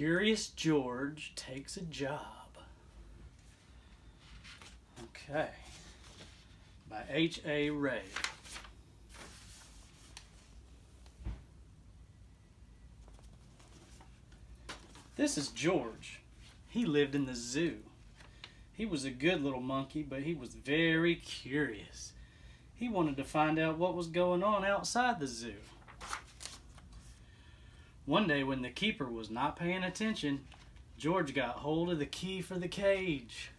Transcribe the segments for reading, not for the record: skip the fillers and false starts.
Curious George Takes a Job. Okay. By H.A. Rey. This is George. He lived in the zoo. He was a good little monkey, but he was very curious. He wanted to find out what was going on outside the zoo. One day when the keeper was not paying attention, George got hold of the key for the cage.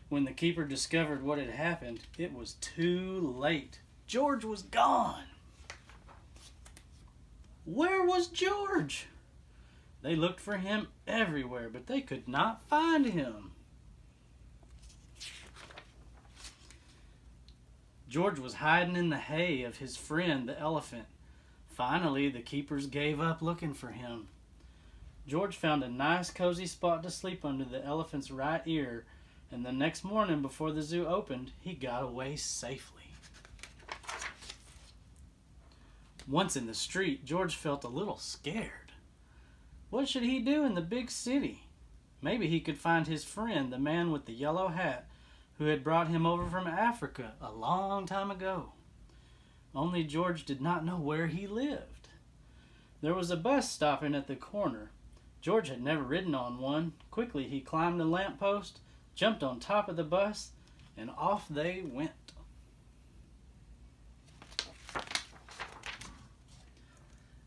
When the keeper discovered what had happened, it was too late. George was gone. Where was George? They looked for him everywhere, but they could not find him. George was hiding in the hay of his friend, the elephant. Finally, the keepers gave up looking for him. George found a nice, cozy spot to sleep under the elephant's right ear, and the next morning, before the zoo opened, he got away safely. Once in the street, George felt a little scared. What should he do in the big city? Maybe he could find his friend, the man with the yellow hat, who had brought him over from Africa a long time ago. Only George did not know where he lived. There was a bus stopping at the corner. George had never ridden on one. Quickly he climbed a lamppost, jumped on top of the bus, and off they went.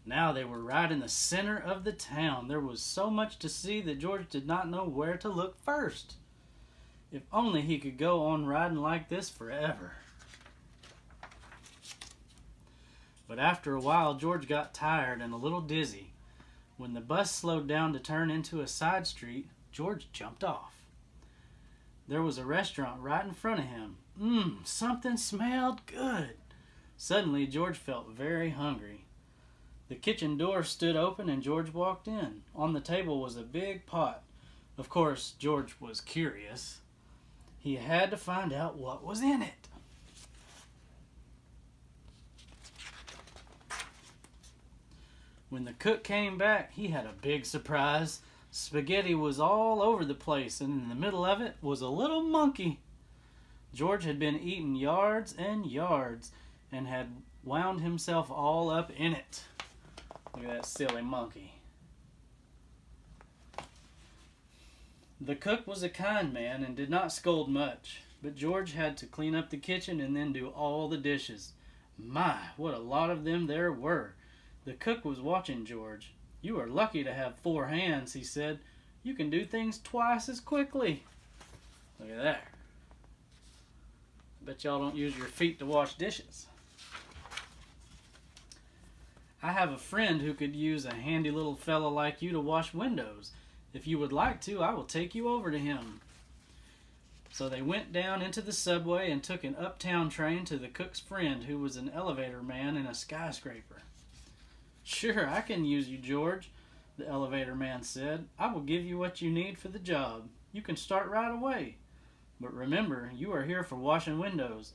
Now they were right in the center of the town. There was so much to see that George did not know where to look first. If only he could go on riding like this forever. But after a while, George got tired and a little dizzy. When the bus slowed down to turn into a side street, George jumped off. There was a restaurant right in front of him. Something smelled good. Suddenly, George felt very hungry. The kitchen door stood open and George walked in. On the table was a big pot. Of course, George was curious. He had to find out what was in it. When the cook came back, he had a big surprise. Spaghetti was all over the place, and in the middle of it was a little monkey. George had been eating yards and yards and had wound himself all up in it. Look at that silly monkey. The cook was a kind man and did not scold much, but George had to clean up the kitchen and then do all the dishes. My, what a lot of them there were. The cook was watching George. "You are lucky to have 4 hands," he said. "You can do things twice as quickly." Look at that. I bet y'all don't use your feet to wash dishes. "I have a friend who could use a handy little fellow like you to wash windows. If you would like to, I will take you over to him." So they went down into the subway and took an uptown train to the cook's friend, who was an elevator man in a skyscraper. "Sure, I can use you, George," the elevator man said. "I will give you what you need for the job. You can start right away. But remember, you are here for washing windows.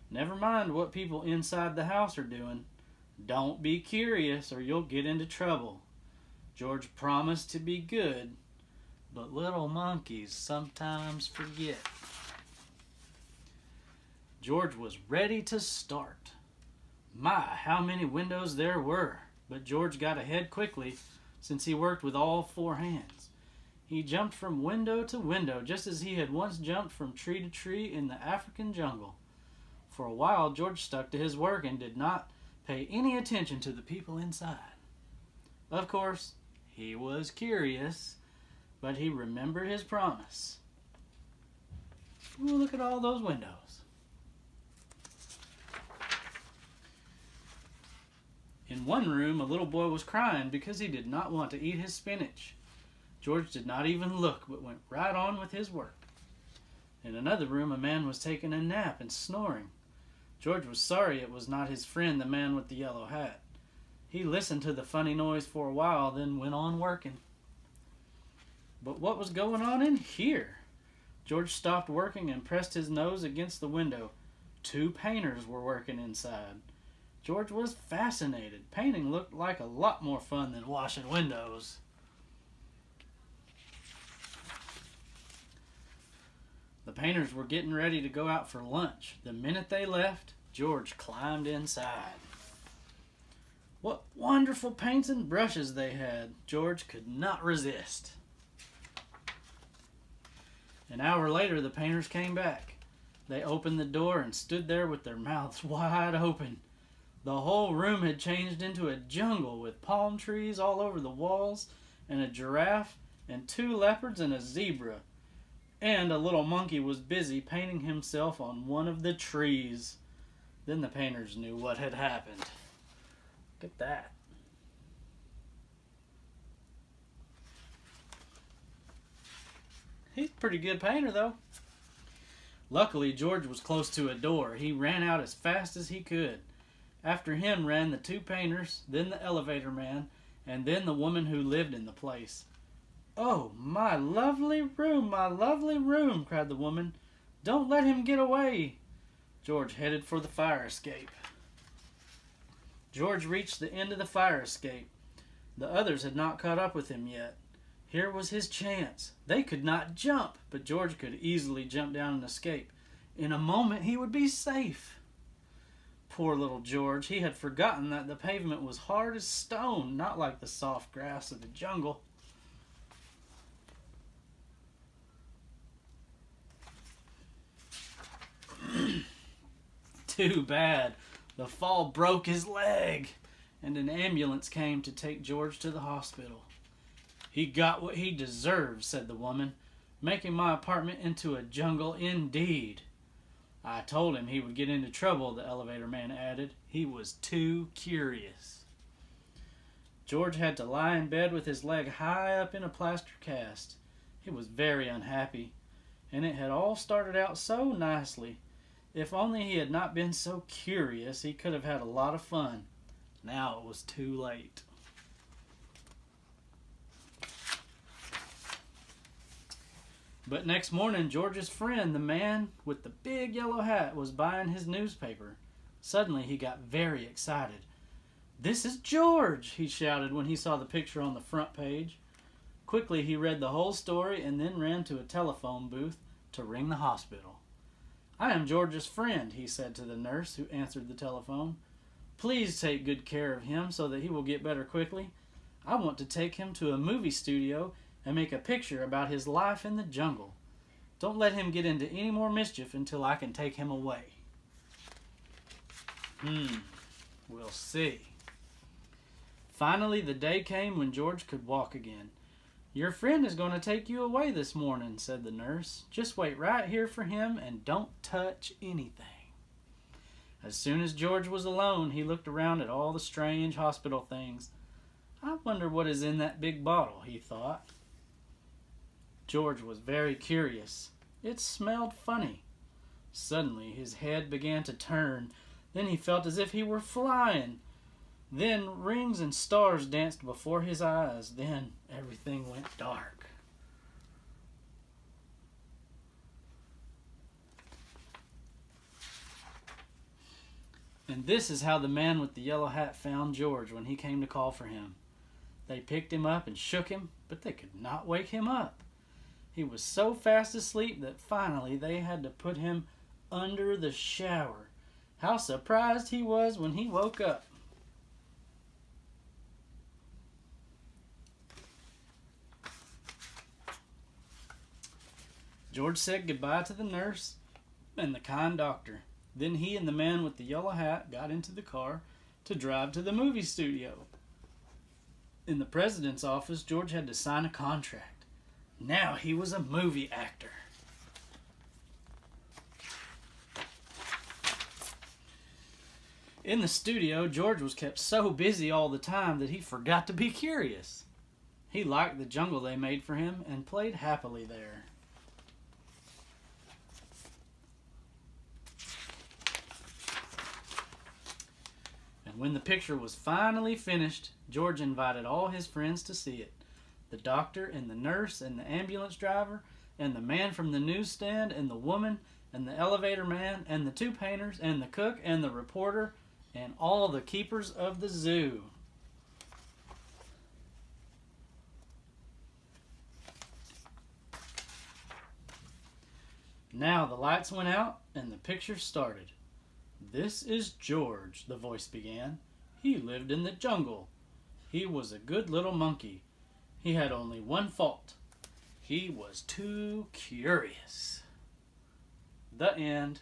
Never mind what people inside the house are doing. Don't be curious or you'll get into trouble." George promised to be good, but little monkeys sometimes forget. George was ready to start. My, how many windows there were! But George got ahead quickly, since he worked with all 4 hands. He jumped from window to window, just as he had once jumped from tree to tree in the African jungle. For a while, George stuck to his work and did not pay any attention to the people inside. Of course, he was curious, but he remembered his promise. Ooh, look at all those windows. In one room, a little boy was crying because he did not want to eat his spinach. George did not even look, but went right on with his work. In another room, a man was taking a nap and snoring. George was sorry it was not his friend, the man with the yellow hat. He listened to the funny noise for a while, then went on working. But what was going on in here? George stopped working and pressed his nose against the window. 2 painters were working inside. George was fascinated. Painting looked like a lot more fun than washing windows. The painters were getting ready to go out for lunch. The minute they left, George climbed inside. What wonderful paints and brushes they had. George could not resist. An hour later, the painters came back. They opened the door and stood there with their mouths wide open. The whole room had changed into a jungle with palm trees all over the walls, and a giraffe, and 2 leopards, and a zebra. And a little monkey was busy painting himself on one of the trees. Then the painters knew what had happened. Look at that. He's a pretty good painter, though. Luckily, George was close to a door. He ran out as fast as he could. After him ran the 2 painters, then the elevator man, and then the woman who lived in the place. "Oh, my lovely room," cried the woman. "Don't let him get away." George headed for the fire escape. George reached the end of the fire escape. The others had not caught up with him yet. Here was his chance. They could not jump, but George could easily jump down and escape. In a moment he would be safe. Poor little George. He had forgotten that the pavement was hard as stone, not like the soft grass of the jungle. Too bad. The fall broke his leg, and an ambulance came to take George to the hospital. "He got what he deserved," said the woman, "making my apartment into a jungle indeed." "I told him he would get into trouble," the elevator man added. "He was too curious." George had to lie in bed with his leg high up in a plaster cast. He was very unhappy, and it had all started out so nicely. If only he had not been so curious, he could have had a lot of fun. Now it was too late. But next morning, George's friend, the man with the big yellow hat, was buying his newspaper. Suddenly, he got very excited. "This is George!" he shouted when he saw the picture on the front page. Quickly, he read the whole story and then ran to a telephone booth to ring the hospital. "I am George's friend," he said to the nurse who answered the telephone. "Please take good care of him so that he will get better quickly. I want to take him to a movie studio and make a picture about his life in the jungle. Don't let him get into any more mischief until I can take him away." We'll see. Finally, the day came when George could walk again. "Your friend is going to take you away this morning," said the nurse. "Just wait right here for him and don't touch anything." As soon as George was alone, he looked around at all the strange hospital things. "I wonder what is in that big bottle," he thought. George was very curious. It smelled funny. Suddenly his head began to turn. Then he felt as if he were flying. Then rings and stars danced before his eyes. Then everything went dark. And this is how the man with the yellow hat found George when he came to call for him. They picked him up and shook him, but they could not wake him up. He was so fast asleep that finally they had to put him under the shower. How surprised he was when he woke up. George said goodbye to the nurse and the kind doctor. Then he and the man with the yellow hat got into the car to drive to the movie studio. In the president's office, George had to sign a contract. Now he was a movie actor. In the studio, George was kept so busy all the time that he forgot to be curious. He liked the jungle they made for him and played happily there. And when the picture was finally finished, George invited all his friends to see it. The doctor and the nurse and the ambulance driver and the man from the newsstand and the woman and the elevator man and the two painters and the cook and the reporter and all the keepers of the zoo. Now the lights went out and the picture started. "This is George," the voice began. "He lived in the jungle. He was a good little monkey. He had only one fault. He was too curious." The end.